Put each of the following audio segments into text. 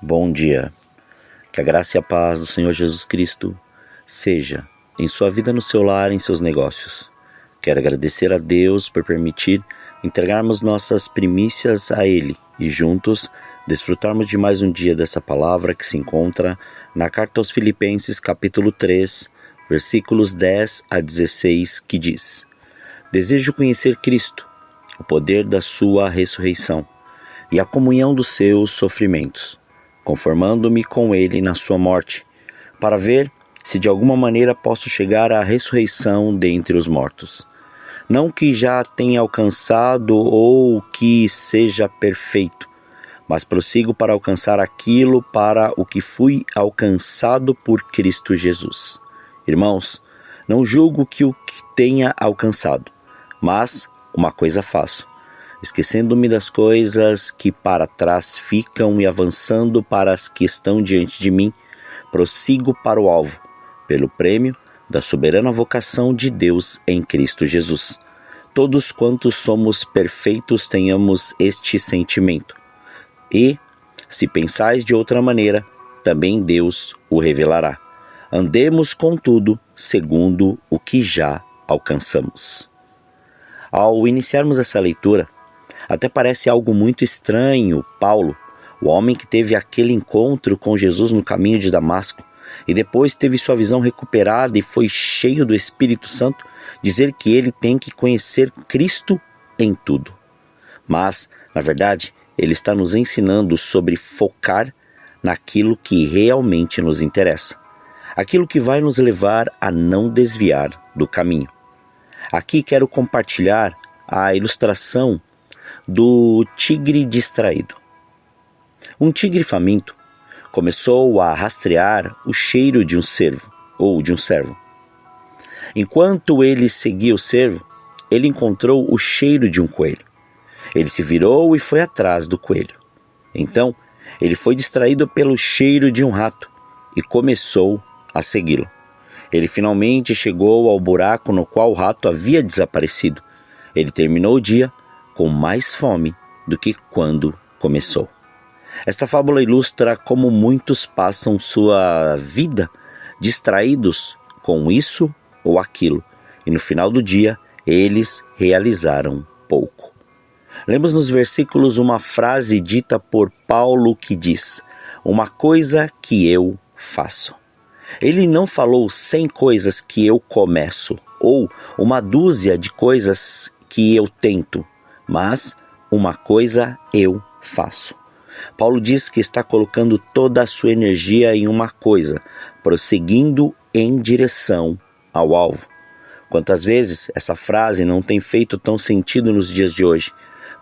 Bom dia, que a graça e a paz do Senhor Jesus Cristo seja em sua vida, no seu lar, em seus negócios. Quero agradecer a Deus por permitir entregarmos nossas primícias a Ele e juntos desfrutarmos de mais um dia dessa palavra que se encontra na carta aos Filipenses capítulo 3, versículos 10 a 16, que diz: Desejo conhecer Cristo, o poder da sua ressurreição e a comunhão dos seus sofrimentos, conformando-me com ele na sua morte, para ver se de alguma maneira posso chegar à ressurreição dentre os mortos. Não que já tenha alcançado ou que seja perfeito, mas prossigo para alcançar aquilo para o que fui alcançado por Cristo Jesus. Irmãos, não julgo que o que tenha alcançado, mas uma coisa faço, esquecendo-me das coisas que para trás ficam e avançando para as que estão diante de mim, prossigo para o alvo, pelo prêmio da soberana vocação de Deus em Cristo Jesus. Todos quantos somos perfeitos tenhamos este sentimento. E, se pensais de outra maneira, também Deus o revelará. Andemos, contudo, segundo o que já alcançamos. Ao iniciarmos essa leitura, até parece algo muito estranho. Paulo, o homem que teve aquele encontro com Jesus no caminho de Damasco e depois teve sua visão recuperada e foi cheio do Espírito Santo, dizer que ele tem que conhecer Cristo em tudo. Mas, na verdade, ele está nos ensinando sobre focar naquilo que realmente nos interessa, aquilo que vai nos levar a não desviar do caminho. Aqui quero compartilhar a ilustração do tigre distraído. Um tigre faminto começou a rastrear o cheiro de um cervo ou de um cervo. Enquanto ele seguia o cervo, ele encontrou o cheiro de um coelho. Ele se virou e foi atrás do coelho. Então, ele foi distraído pelo cheiro de um rato e começou a segui-lo. Ele finalmente chegou ao buraco no qual o rato havia desaparecido. Ele terminou o dia com mais fome do que quando começou. Esta fábula ilustra como muitos passam sua vida distraídos com isso ou aquilo, e no final do dia eles realizaram pouco. Lemos nos versículos uma frase dita por Paulo que diz: uma coisa que eu faço. Ele não falou 100 coisas que eu começo, ou uma dúzia de coisas que eu tento, mas uma coisa eu faço. Paulo diz que está colocando toda a sua energia em uma coisa, prosseguindo em direção ao alvo. Quantas vezes essa frase não tem feito tão sentido nos dias de hoje?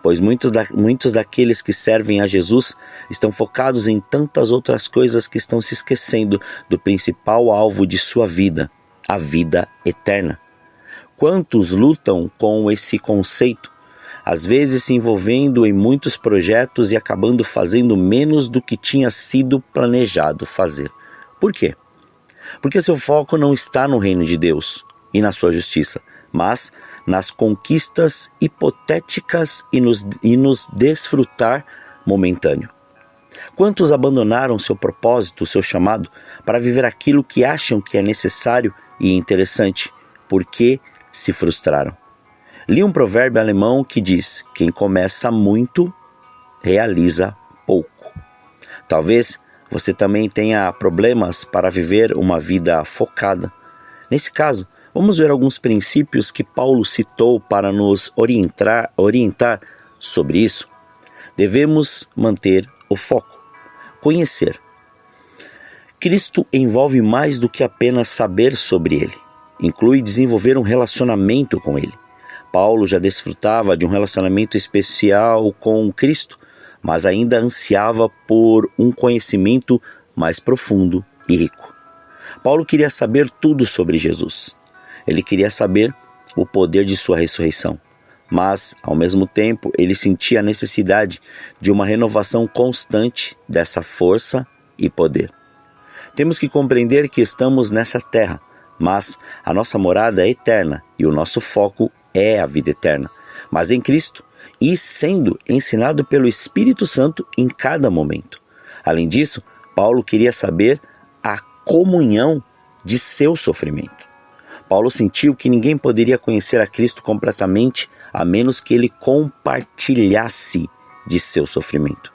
Pois muitos daqueles que servem a Jesus estão focados em tantas outras coisas que estão se esquecendo do principal alvo de sua vida, a vida eterna. Quantos lutam com esse conceito, às vezes se envolvendo em muitos projetos e acabando fazendo menos do que tinha sido planejado fazer? Por quê? Porque seu foco não está no reino de Deus e na sua justiça, mas nas conquistas hipotéticas e nos desfrutar momentâneo. Quantos abandonaram seu propósito, seu chamado, para viver aquilo que acham que é necessário e interessante, porque se frustraram? Li um provérbio alemão que diz: quem começa muito, realiza pouco. Talvez você também tenha problemas para viver uma vida focada. Nesse caso, vamos ver alguns princípios que Paulo citou para nos orientar sobre isso. Devemos manter o foco, conhecer. Cristo envolve mais do que apenas saber sobre Ele. Inclui desenvolver um relacionamento com Ele. Paulo já desfrutava de um relacionamento especial com Cristo, mas ainda ansiava por um conhecimento mais profundo e rico. Paulo queria saber tudo sobre Jesus. Ele queria saber o poder de sua ressurreição, mas, ao mesmo tempo, ele sentia a necessidade de uma renovação constante dessa força e poder. Temos que compreender que estamos nessa terra, mas a nossa morada é eterna e o nosso foco é a vida eterna, mas em Cristo e sendo ensinado pelo Espírito Santo em cada momento. Além disso, Paulo queria saber a comunhão de seu sofrimento. Paulo sentiu que ninguém poderia conhecer a Cristo completamente a menos que ele compartilhasse de seu sofrimento.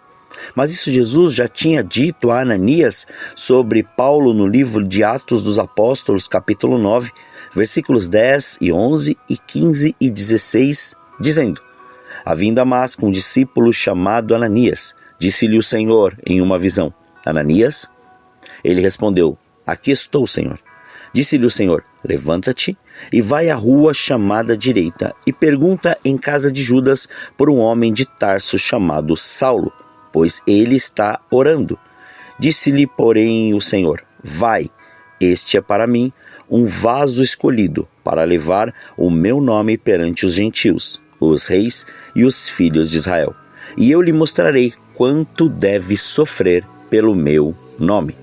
Mas isso Jesus já tinha dito a Ananias sobre Paulo no livro de Atos dos Apóstolos, capítulo 9, versículos 10 e 11 e 15 e 16, dizendo: havia em Damasco um discípulo chamado Ananias. Disse-lhe o Senhor em uma visão: Ananias? Ele respondeu: aqui estou, Senhor. Disse-lhe o Senhor: levanta-te e vai à rua chamada direita e pergunta em casa de Judas por um homem de Tarso chamado Saulo, pois ele está orando. Disse-lhe, porém, o Senhor: vai, este é para mim um vaso escolhido para levar o meu nome perante os gentios, os reis e os filhos de Israel. E eu lhe mostrarei quanto deve sofrer pelo meu nome.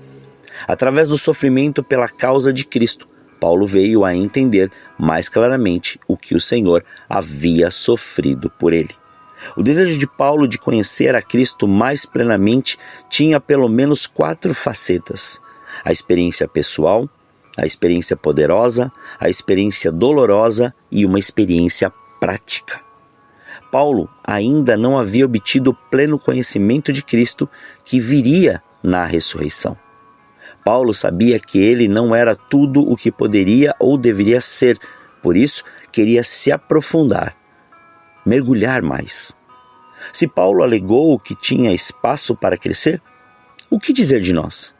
Através do sofrimento pela causa de Cristo, Paulo veio a entender mais claramente o que o Senhor havia sofrido por ele. O desejo de Paulo de conhecer a Cristo mais plenamente tinha pelo menos 4 facetas: a experiência pessoal, a experiência poderosa, a experiência dolorosa e uma experiência prática. Paulo ainda não havia obtido o pleno conhecimento de Cristo que viria na ressurreição. Paulo sabia que ele não era tudo o que poderia ou deveria ser, por isso queria se aprofundar, mergulhar mais. Se Paulo alegou que tinha espaço para crescer, o que dizer de nós?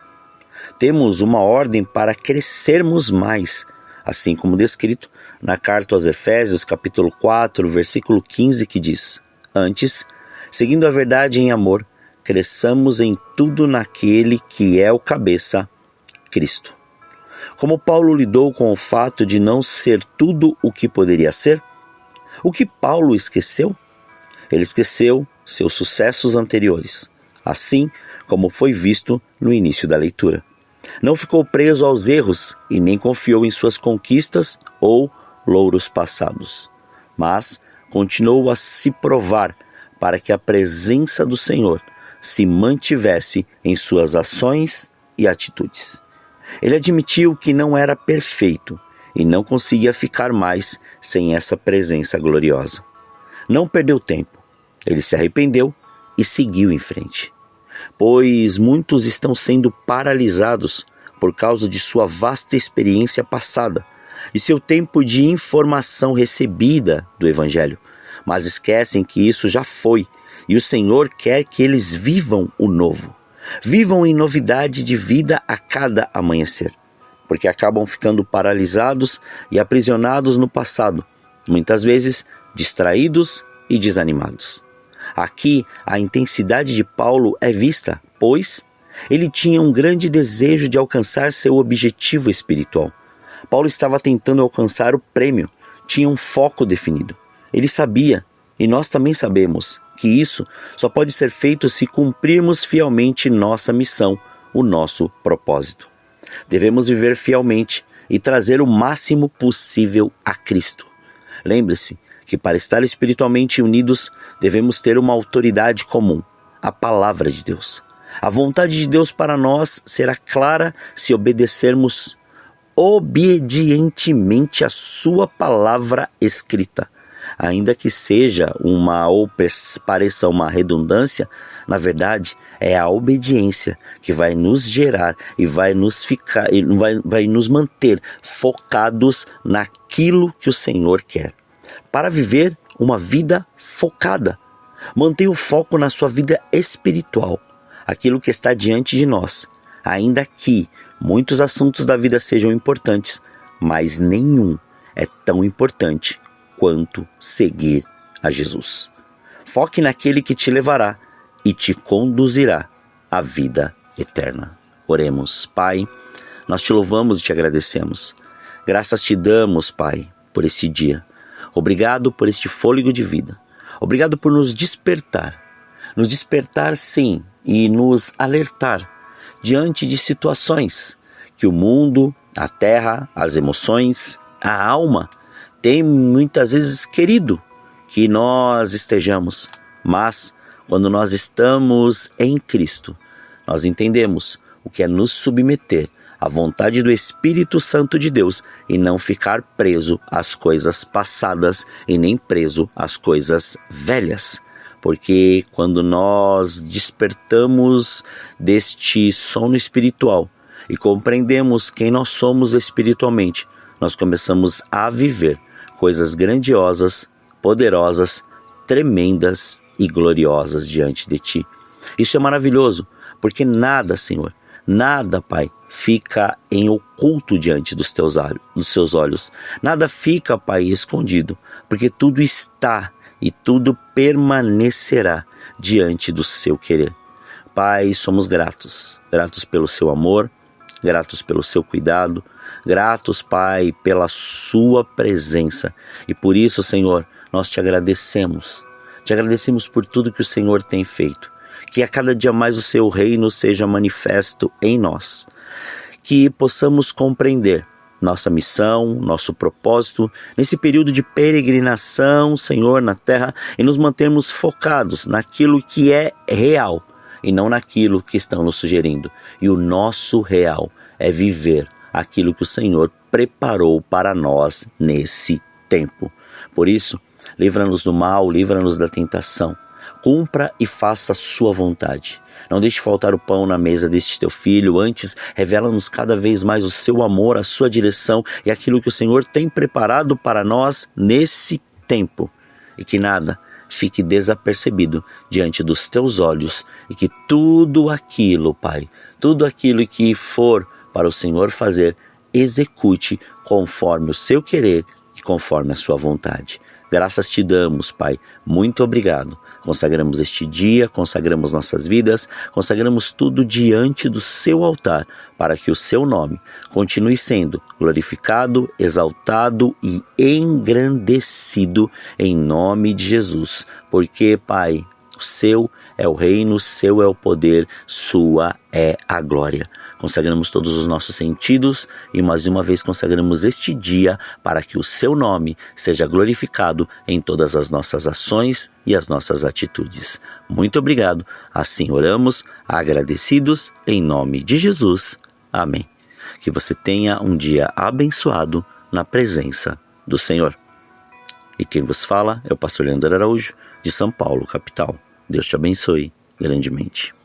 Temos uma ordem para crescermos mais, assim como descrito na carta aos Efésios, capítulo 4, versículo 15, que diz: antes, seguindo a verdade em amor, cresçamos em tudo naquele que é o cabeça, Cristo. Como Paulo lidou com o fato de não ser tudo o que poderia ser? O que Paulo esqueceu? Ele esqueceu seus sucessos anteriores, assim como foi visto no início da leitura. Não ficou preso aos erros e nem confiou em suas conquistas ou louros passados, mas continuou a se provar para que a presença do Senhor se mantivesse em suas ações e atitudes. Ele admitiu que não era perfeito e não conseguia ficar mais sem essa presença gloriosa. Não perdeu tempo, ele se arrependeu e seguiu em frente. Pois muitos estão sendo paralisados por causa de sua vasta experiência passada e seu tempo de informação recebida do Evangelho, mas esquecem que isso já foi e o Senhor quer que eles vivam o novo. Vivam em novidade de vida a cada amanhecer, porque acabam ficando paralisados e aprisionados no passado, muitas vezes distraídos e desanimados. Aqui a intensidade de Paulo é vista, pois ele tinha um grande desejo de alcançar seu objetivo espiritual. Paulo estava tentando alcançar o prêmio, tinha um foco definido. Ele sabia, e nós também sabemos, que isso só pode ser feito se cumprirmos fielmente nossa missão, o nosso propósito. Devemos viver fielmente e trazer o máximo possível a Cristo. Lembre-se que para estar espiritualmente unidos, devemos ter uma autoridade comum, a palavra de Deus. A vontade de Deus para nós será clara se obedecermos obedientemente a sua palavra escrita. Ainda que seja ou pareça uma redundância, na verdade é a obediência que vai nos gerar e vai nos manter focados naquilo que o Senhor quer. Para viver uma vida focada, mantenha o foco na sua vida espiritual, aquilo que está diante de nós, ainda que muitos assuntos da vida sejam importantes, mas nenhum é tão importante quanto seguir a Jesus. Foque naquele que te levará e te conduzirá à vida eterna. Oremos. Pai, nós te louvamos e te agradecemos. Graças te damos, Pai, por esse dia. Obrigado por este fôlego de vida. Obrigado por nos despertar. Nos despertar, sim, e nos alertar diante de situações que o mundo, a terra, as emoções, a alma tem muitas vezes querido que nós estejamos, mas quando nós estamos em Cristo, nós entendemos o que é nos submeter à vontade do Espírito Santo de Deus e não ficar preso às coisas passadas e nem preso às coisas velhas. Porque quando nós despertamos deste sono espiritual e compreendemos quem nós somos espiritualmente, nós começamos a viver coisas grandiosas, poderosas, tremendas e gloriosas diante de Ti. Isso é maravilhoso, porque nada, Senhor, nada, Pai, fica em oculto diante dos seus olhos. Nada fica, Pai, escondido, porque tudo está e tudo permanecerá diante do seu querer. Pai, somos gratos pelo seu amor, gratos pelo seu cuidado, gratos, Pai, pela sua presença. E por isso, Senhor, nós te agradecemos. Te agradecemos por tudo que o Senhor tem feito. Que a cada dia mais o seu reino seja manifesto em nós. Que possamos compreender nossa missão, nosso propósito, nesse período de peregrinação, Senhor, na terra, e nos mantermos focados naquilo que é real e não naquilo que estão nos sugerindo. E o nosso real é viver aquilo que o Senhor preparou para nós nesse tempo. Por isso, livra-nos do mal, livra-nos da tentação. Cumpra e faça a sua vontade. Não deixe faltar o pão na mesa deste teu filho. Antes, revela-nos cada vez mais o seu amor, a sua direção e aquilo que o Senhor tem preparado para nós nesse tempo. E que nada fique desapercebido diante dos teus olhos. E que tudo aquilo, Pai, tudo aquilo que for para o Senhor fazer, execute conforme o seu querer e conforme a sua vontade. Graças te damos, Pai. Muito obrigado. Consagramos este dia, consagramos nossas vidas, consagramos tudo diante do seu altar, para que o seu nome continue sendo glorificado, exaltado e engrandecido em nome de Jesus. Porque, Pai, o seu é o reino, seu é o poder, sua é a glória. Consagramos todos os nossos sentidos e mais uma vez consagramos este dia para que o seu nome seja glorificado em todas as nossas ações e as nossas atitudes. Muito obrigado. Assim oramos, agradecidos em nome de Jesus. Amém. Que você tenha um dia abençoado na presença do Senhor. E quem vos fala é o pastor Leandro Araújo, de São Paulo, capital. Deus te abençoe grandemente.